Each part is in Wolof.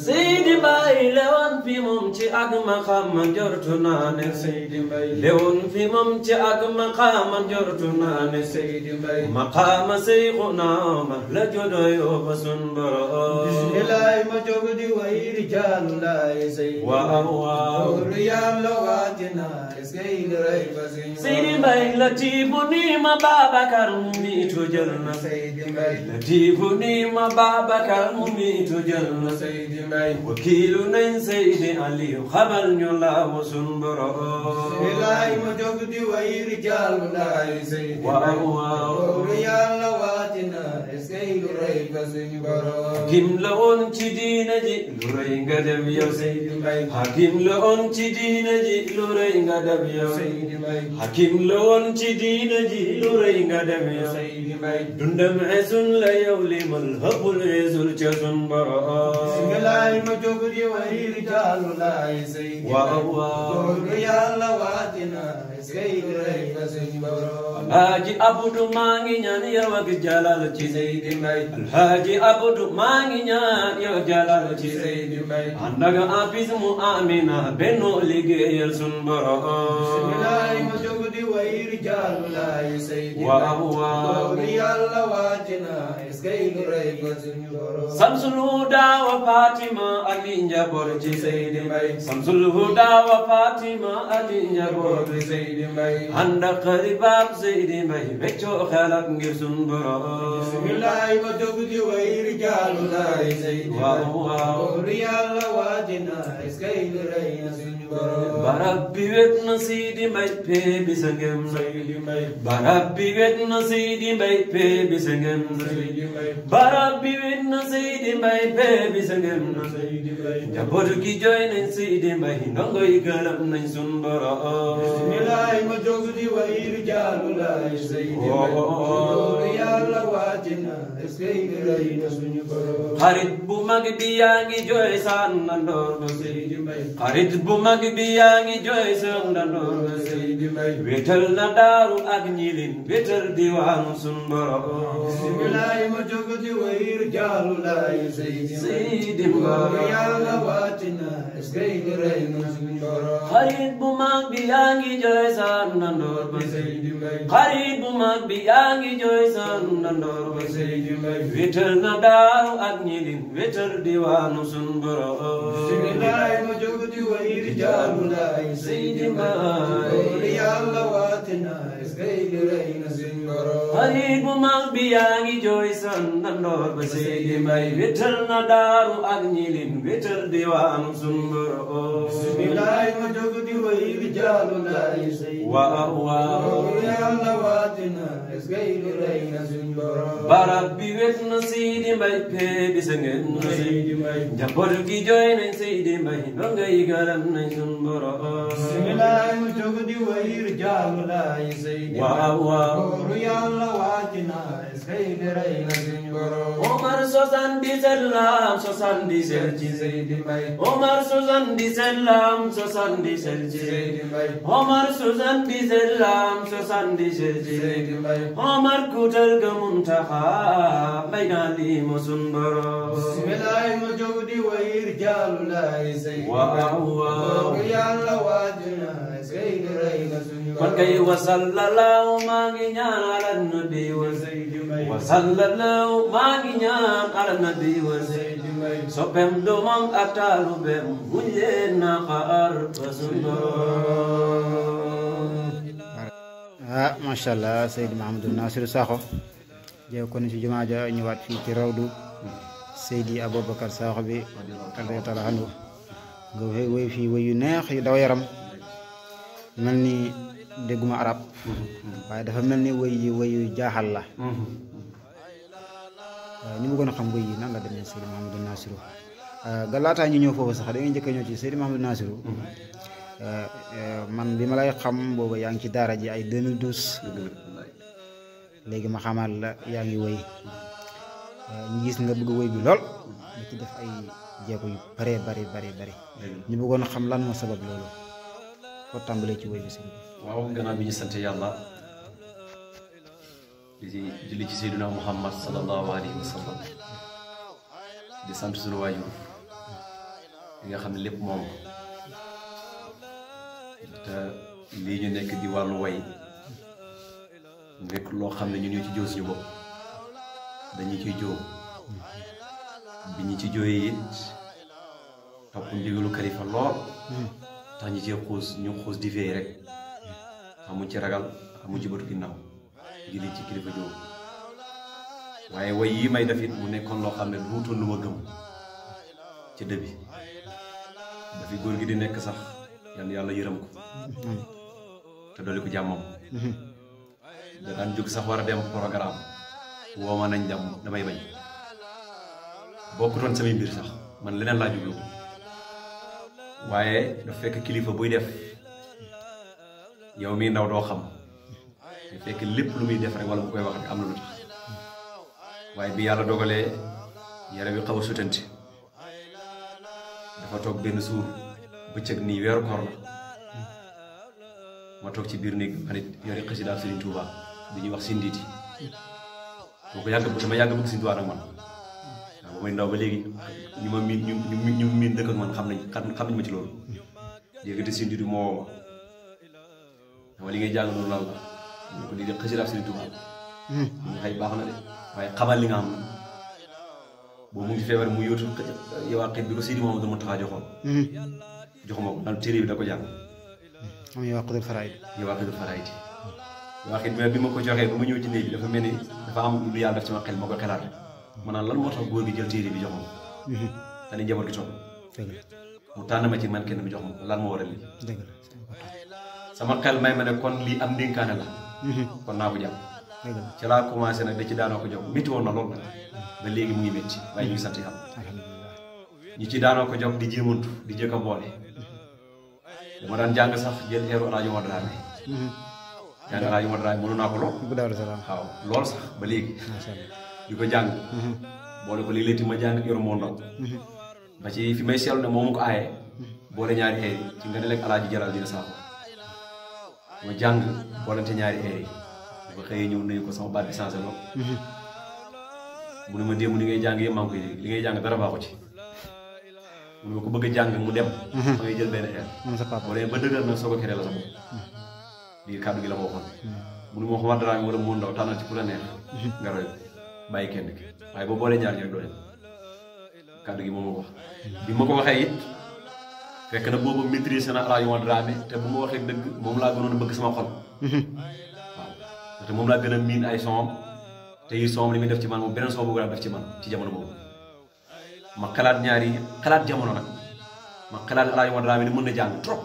Seydi Mbaye lewoon fi moom ci ak maqaama njortu naa ne Seydi Mbaye lewoon fi moom ci ak maqaama njortu naa ne Seydi Mbaye maqaama Seyxuna Omar la jodoyoo ba sun borom bismillahi ma jóg di way rijaalu laay Seydi waaw waaw yàlla waatina Seydi Mbaye latiifu ni ma Babacar mu miitu jël na Seydi Mbaye latiifu ni ma Babacar mu miitu jël na Seydi Mbaye wakiilu nañ Seydi Aliyu xamal ñu la wa sun borom bismillahi ma jóg di way rijaalu laay Seydi waaw waaw yàlla waatina Seydi rëy ba suñu borom hakim la woon ci diina ji lu rëy nga def yow Seydi Mbaye hakim la woon ci diina ji lu rëy nga def yow Seydi Mbaye hakim la woon ci diina ji lu rëy nga def yow Seydi Mbaye dundam esun la yow limal hëppul esul ca sun borom bismillahi ma jóg di way rijaalu laay Seydi waaw waaw yàlla waatina Seydi rëy ba suñu borom alhaji Abdu maa ngi ñaan yow ak jalal ci Seydi Mbaye alhaji Abdu maa ngi ñaan yow jalal ci Seydi Mbaye ànd ak afis mu amina benno liggéeyal sun borom bismillahi ma jóg di way rijaalu laay Seydi waaw waaw yàlla waatina Seydi rëy ba suñu borom samsul huda wa Fatima ali njaboot ci Seydi Mbaye samsul huda wa Fatima ali njaboot ci Seydi Mbaye ànd ak xaribaab Seydi Mbaye weccoo xelak ngir sun borom bismillahi ma jóg di way rijaalu laay Seydi waaw waaw yàlla waatina Seydi rëy na suñu borom barab bi wet na Seydi Mbaye pee bi sa ngem Seydi Mbaye barab bi wet na Seydi Mbaye pee bi sa ngem Seydi Mbaye barab bi wet na Seydi Mbaye pee bi sa ngem na Seydi Mbaye njaboot gi jooy nañ Seydi Mbaye ndongo yi gërëm nañ sun borom bismillahi ma jóg di way rijaalu laay Seydi Mbaye yàlla waatina Seydi rëy na suñu borom xarit bu mag bi yaa ngi jooy sa nandoor ba Seydi Mbaye xarit bu mag bi yaa ngi jooy sa nandoor ba Seydi Mbaye wéetal na daaru ak ñilin wéetal diwaanu sun borom bismillahi ma jóg di way rijaalu laay Seydi Mbaye yàlla waatina Seydi rëy na suñu borom xarit bu mag bi yaa ngi jooy sa nandoor ba Seydi Mbaye xarit bu mag bi yaa ngi jooy sa nandoor ba Seydi Mbaye wéetal na daaru ak ñilin wéetal diwaanu sun borom bismillahi ma jóg di way rijaalu laay Seydi Mbaye yàlla waatina Seydi rëy na suñu borom xarit bu mag bi yaa ngi jooy sa nandoor ba Seydi Mbaye wéetal na daaru ak ñilin wéetal diwaanu sun borom bismillahi ma jóg di way rijaalu laay Seydi waaw waaw yàlla waatina Seydi rëy na suñu borom barab bi wet na Seydi Mbaye pee bi sa ngeen na Seydi Mbaye njaboot gi jooy nañ Seydi Mbaye ndongo yi gërëm nañ sun borom bismillahi ma jóg di way rijaalu laay Seydi waaw waaw yàlla waatina Seydi rëy na suñu borom Omar 77 lam 77 ci Seydi Mbaye Omar 77 lam 77 ci Seydi Mbaye Omar 77 lam 77 ci Seydi Mbaye Omar kuutal ga Muntaxa bay naa lii ma sun borom bismillahi ma jóg di way rijaalu laay Seydi waaw waaw yàlla waatina Seydi rëy na suñu borom kon kay wa sallallahu maa ngi ñaan ala nabi wa Seydi Mbaye wa sallallahu maa ngi ñaan ala nabi wa Seydi Mbaye soppem doomam ak taalubem muñ leen na xaar ba sun borom ah macha allah Seydi Mouhamadou Nassirou Sakho jeew ko ni ci jumaa ja ñëwaat fii ci rawdu Seydi Aboubacar Sakho bi radiyallahu taala anhu nga woy fii woy yu neex yu daw yaram mel ni dégguma arab waaye dafa mel ni woy yu jaaxal la waaye ñu bëggoon a xam woy yi nan la demee Seydi Mouhamadou Nassirou ga laataa ñu ñëw foofu sax da ngay njëkk a ñëw ci Seydi Mouhamadou Nassirou man bi ma lay xam boobu yaa ngi ci daara ji ay 2012 léegi ma xamal la yaa ngi woy ñu gis nga bëgg woy bi lool nga ci def ay jéego yu bare bari ñu bëggoon a xam lan moo sabab loolu foo tàmbalee ci woy bi sëñ bi waaw gannaaw bi ñu sant yàlla di julli ci Seydina Muhammad sallallahu alayhi wa sallam di sant suñu waajur li nga xam ne lépp moom te lii ñu nekk di wàllu way nekk loo xam ne ñun ñoo ci joo suñu bopp dañu ciy joo bi ñu ci jooyee it topp ndigalu kalifa lool tax ñu cee xuus di fey rek amuñ ci ragal amuñ ci bëtu ginnaaw ngir ci kilifa joo waaye way yi may def it mu nekkoon loo xam ne duutoon lu ma gëm ci dëbi dafi góor gi di nekk sax yàlla yërëm ko te dolli ko jàmmam da daan jóg sax war a dem programme woo ma nañ dem damay bañ bokkutoon samay mbir sax man leneen laa jublu waaye dafa fekk kilifa buy def yow mii ndaw doo xam te fekk lépp lu muy def rek wala bu koy wax rek am na lu tax waaye bi yàlla dogalee yaram wi xaw a sutanti dafa toog benn suur bëccëg nii weeru koor la ma toog ci biir néeg xarit yori xasidaab Serigne Touba bi ñuy wax Sinditi kooku dama yàgg bëgg Serigne Touba nag man waaw ba may ndaw ba léegi ñu ma miin ñu miin dëkk ak man xam nañ ma ci loolu yëkkati Sinditi moo woo ma dama li ngay jàng loolu lan la ñu ko di xasidaab Serigne Touba ñu xëy baax na de waaye xamal li nga xam boobu mu ngi feebar mu yóotu yow xit bi ko Sidi Mamadou Mountakha joxuma ko daal téere bi da ko jàng am yow xidul faraid yow xit bi ma ko joxee ba ma ñëw ci néeg bi dafa mel ni dafa am lu yàlla def ci ma xel ma ko xelaat ma naan lan moo tax góor gi jël téere bi jox ma te ni njaboot gi toog mu tànn ma ci man kenn bi jox ma lan moo waral lii sama xel may ma ne kon lii am ndénkaane la kon naa ko jàpp ci laa commencé nag da ci daanoo ko jox métti woon na lool nag ba léegi mu ngi métti waaye ñu ngi sant yàlla ñu ci daanoo ko jox di jéemantu di jëkk a boole dama daan jàng sax jël eeru Alaaji Omar Dramé jàng Alaaji Omar Dramé mënu naa ko lool waaw lool sax ba léegi di ko jàng boole ko léeg-léeg ma jàng yor moo ndaw ba ci fi may seetlu ne moomu ko aaye boole ñaari eer yi ci nga ne lekk Alaaji Jaral dina saako ma jàng boolante ñaari eer yi ba xëyee ñëw nuyu ko sama baat bi changé lool mu ne ma démb li ngay jàng yëpp maa ngi koy dégg li ngay jàng dara baaxu ci mu ne ma ko bëgg a jàng mu dem ma ngay jël benn xeer boo demee ba dëggal nag soo ko keree la sa bopp lii kàddu gi la ma waxoon mu ne ma Omar Dramé wala mu ndaw tànnal ci ku la neex nga roy bàyyi kenn ki waaye boo boolee ñaar ñi rek doo dem kàddu gi moom ma ko wax bi ma ko waxee it fekk na boobu maîtrise na Alaaji Omar Dramé te bu ma waxee dëgg moom laa gënoon a bëgg sama xol te moom laa gën a miin ay son te yi son li muy def ci man moom beneen son bu gën a def ci man ci jamono boobu ma xalaat jamono nag ma xalaat Alaaji Omar Dramé ni mën na jàng trop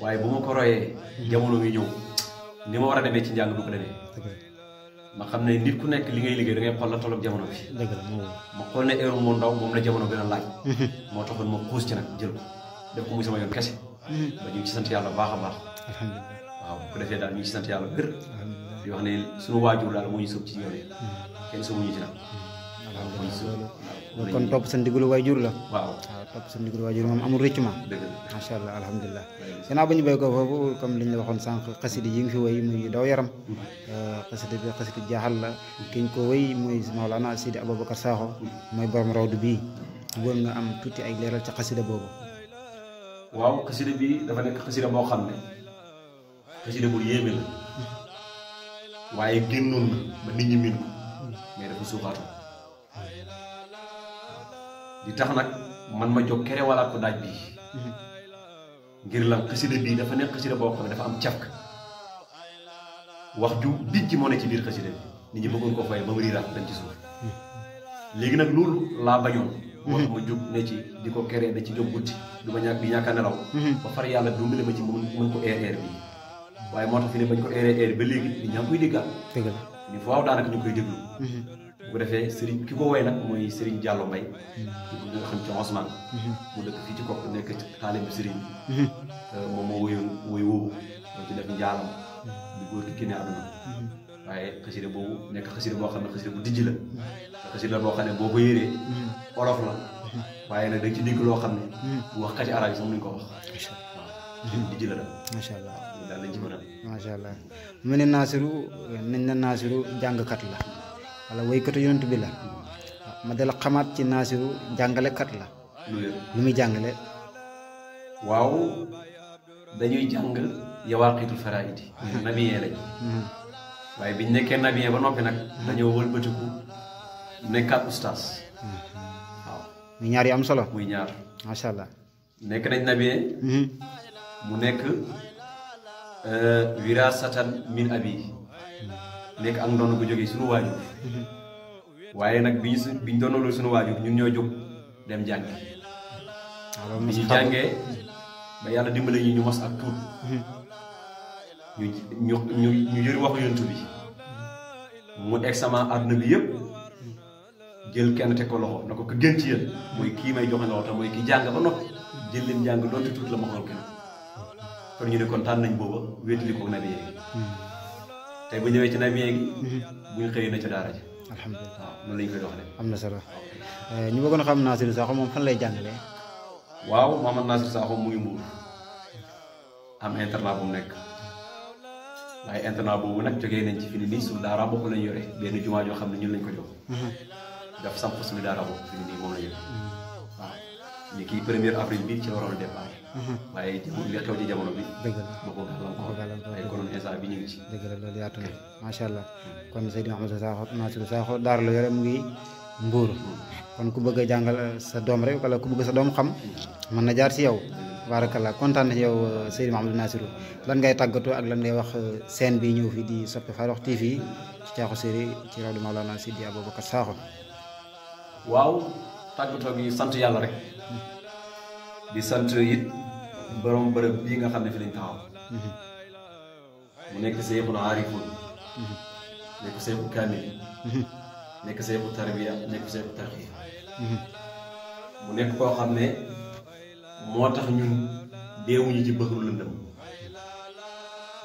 waaye bu ma ko royee jamono ngi ñëw ni ma war a demee ci njàng du ko demee ma xam ne nit ku nekk li ngay liggéey da ngay xool la tolloog jamono bi ma xool ne heure moo ndaw moom la jamono gën a laaj moo taxoon ma xuus ci nag jël ko def ko muy sama yoon kese ba ñu ngi ci sant yàlla baax a baax waaw bu ko defee daal ñu ngi ci sant yàlla gër di wax ne suñu waajur daal moo ñu sëb ci yoon yi kenn sëbuñu ci nag kon topp sa ndigalu waajur la waaw topp sa ndigalu waajur moom amul rëcc ma macha allah alhamdulilah gannaaw ba ñu béy ko foofu comme li ñu la waxoon sànq xasida yi nga fi woy muy daw yaram xasida bi xasida jaaxal la ki ñu ko woy muy Maolana Sidi Aboubacar Sakho mooy borom rawdu bii bëggoon nga am tuuti ay leeral ci xasida boobu waaw xasida bi dafa nekk xasida boo xam ne xasida bu yéeme la waaye génnoon na ba nit ñi miin ko mais dafa suuxaatu di tax nag man ma jóg kere walaat ko daaj bii ngir lan xasida bii dafa nekk xasida boo xam ne dafa am cafka wax ju bijj moo ne ci biir xasida bi nit ñi bëggoon ko fay ba mu riiraat dem ci suuf léegi nag loolu laa bañoon moo tax ma jóg ne ci di ko keree da ci jóg guddi du ma ñàkk di ñàkk a nelaw ba far yàlla dimbali ma ci mën ko eer bii waaye moo tax fi ne bañ ko eer ba léegi nit ñaa ngi koy déggaat ni foo waaw daanaka ñu koy déglu bu ko defee Serigne ki ko woy nag mooy Serigne Diallo Mbaye di ko nga xam ci Ousmane mu dëkk fii ci kopp nekk taalibe Serigne moom moo woyoon woy woowu doo ci def njaalam di góor ki génne àdduna waaye xasida boobu nekk xasida boo xam ne xasida bu dijj la xasida la boo xam ne boo ko yéree olof la waaye nag dañ ci dégg loo xam ne bu wax kati arab yi sax mënuñ ko wax waaw dijj la daal macha allah daal lañ ci mën a macha allah mu ne Naasiru nañ na Naasiru jàngkat la wala woykatu yonent bi la ma dala xamaat ci Naasiru jàngalekat la lu muy jàngale. waaw dañuy jàng yawaaqitul faraa'id nabiyee lañ waaye biñ nekkee nabiyee ba noppi nag dañoo wëlbatiku nekkaat ustaas waaw muy ñaar yu am solo. muy ñaar macha allah. nekk nañ nabiyee mu nekk wirasatan min abi nekk ak ndono gu jógee suñu waajur waaye nag biñ doonaloo suñu waajur ñun ñoo jóg dem jàngi bi ñu jàngee ba yàlla dimbale ñu mos ak tuut ñu jëri waxu yonent bi mu examen àdduna bi yëpp jël kenn teg ko loxo na ko ko gën ci yéen mooy kii may joxe loxo te mooy kii jàng ba noppi jël leen jàng doonte tuut la ma xool kenn kon ñu ne kon tànn nañ booba wéetali ko nabiyee gi tey bu ñëwee ci nabiyee gi bu ñu xëyee na ca daara ji alhamdulilah waaw noonu lañ koy doxalee. am na solo ñu bëggoon xam Naasiru Sakho moom fan lay jàngalee. waaw Mouhamed Naasiru Sakho mu ngi Mbuur am internat bu mu nekk waaye internat boobu nag jógee nañ ci fi ni nii suñu daara bopp lañ yore benn jumaa joo xam ne ñun lañ ko jox daf samp suñu daara bopp fi ni nii moom la yore waaw ñu kii 1er avril bi ci la waroon a départ waaye li xew ci jamono bi dëgg la boo ko gàllankoor ay konoon instant bi ñu ngi ci dëgg la loolu yaatu na macha allah kon Seydi Mouhamadou Sakho Naasiru Sakho daara la yore mu ngi Mbuur kon ku bëgg a jàngal sa doom rek wala ku bëgg sa doom xam mën na jaar si yow barakallah kontaan na ci yow Seydi Mouhamadou Nassiru lan ngay tàggatoo ak lan ngay wax scène bi ñëw fi di Sope Farokh TV ci Thiakhou Série ci rawdu Maolana Seydi Aboubacar Sakho. waaw tàggatoo gi sant yàlla rek di sant it borom bërëb bii nga xam ne fi lañ taxaw mu nekk Seexul Aarifuun nekk Seexul Kaamil nekk Seexul Tarbiya nekk Seexul Tarxiya mu nekk koo xam ne moo tax ñun deewuñu ci bëxru lëndëm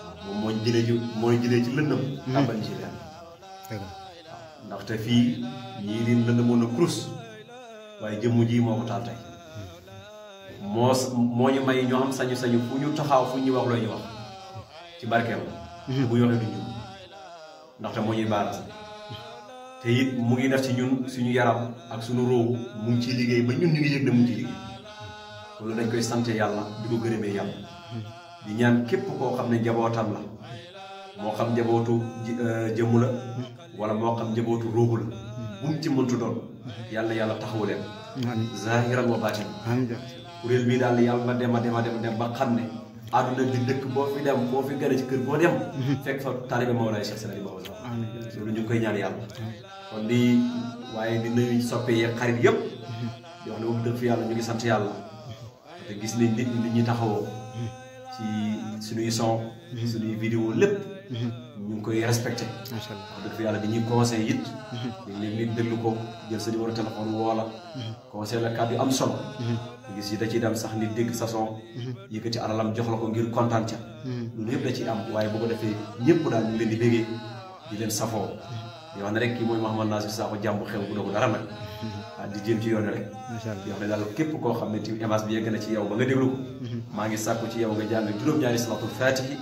waaw moom mooy jëlee ci lëndëm tàbbal ci leer waaw ndaxte fii ñii di lëndëmoon na kurus waaye jëmm ji moo ko taal tey moo ñu may ñoo am sañu-sañu fu ñu taxaw fu ñu wax loo ñu wax ci barkeem bu yoxe du ñun ndaxte moo ñuy baara te it mu ngi def ci ñun suñu yaram ak suñu róowu mu ngi ciy liggéey ba ñun ñu ngi yëg ne mu ngi ciy liggéey loolu dañ koy sante yàlla di ko gërëmee yàlla di ñaan képp koo xam ne njabootam la moo xam njabootu jëmm la wala moo xam njabootu róowu la bu mu ci mëntu doon yàlla yàlla taxawu leen zahiran wa baatin kuréel bii daal yàlla na dem a dem a dem ba xam ne àdduna di dëkk boo fi dem boo fi gane ci kër boo dem fekk fa taalibe Mawlaay Cheikh Seydi Aboubacar Sakho loolu ñu ngi koy ñaan yàlla kon di waaye di nuyu soppe yeeg xarit yëpp di wax ne boobu dëgg fi yàlla ñu ngi sant yàlla te gis nañ nit ñi ñuy taxawoo ci suñuy son suñuy vidéo lépp ñu ngi koy respecté wax dëgg fi yàlla di ñuy conseil it dañ leen nit déglu ko jël sa numéro téléphone woo la conseil la kàddu yu am solo gis yi da ciy dem sax nit dégg sa son yëkkati alalam jox la ko ngir kontaan ca loolu yëpp da ciy am waaye bu ko defee ñëpp daal ñu leen di bégee di leen safoo di wax ne rek kii mooy Mouhamed Nassiru Sakho jàmb xew bu doog dara nag waaw di jéem ci yoon rek di wax ne daal képp koo xam ne tim image bi yegg na ci yow ba nga déglu ko maa ngi sàkku ci yow nga jàng juróom-ñaari salaatul faatihi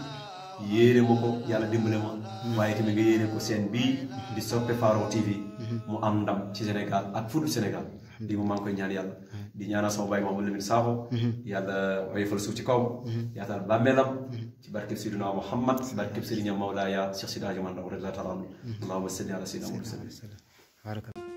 yéene ma ko yàlla dimbale ma waaye tamit nga yéene ko seen bii di Sope Farokh TV mu am ndam ci Sénégal ak fudul Sénégal di mu maa ngi koy ñaan yàlla di ñaanal sama baay Mouhamadou Lamine Sakho yàlla oyofal suuf ci kaw yaatal bàmmeelam ci barkeb Seydina Muhammad ci barkeb Serigne Mawlaaya Cheikh Sidi Hadji Malick radiyallahu taala anhu allahumma salli ala sayyidina Muhammad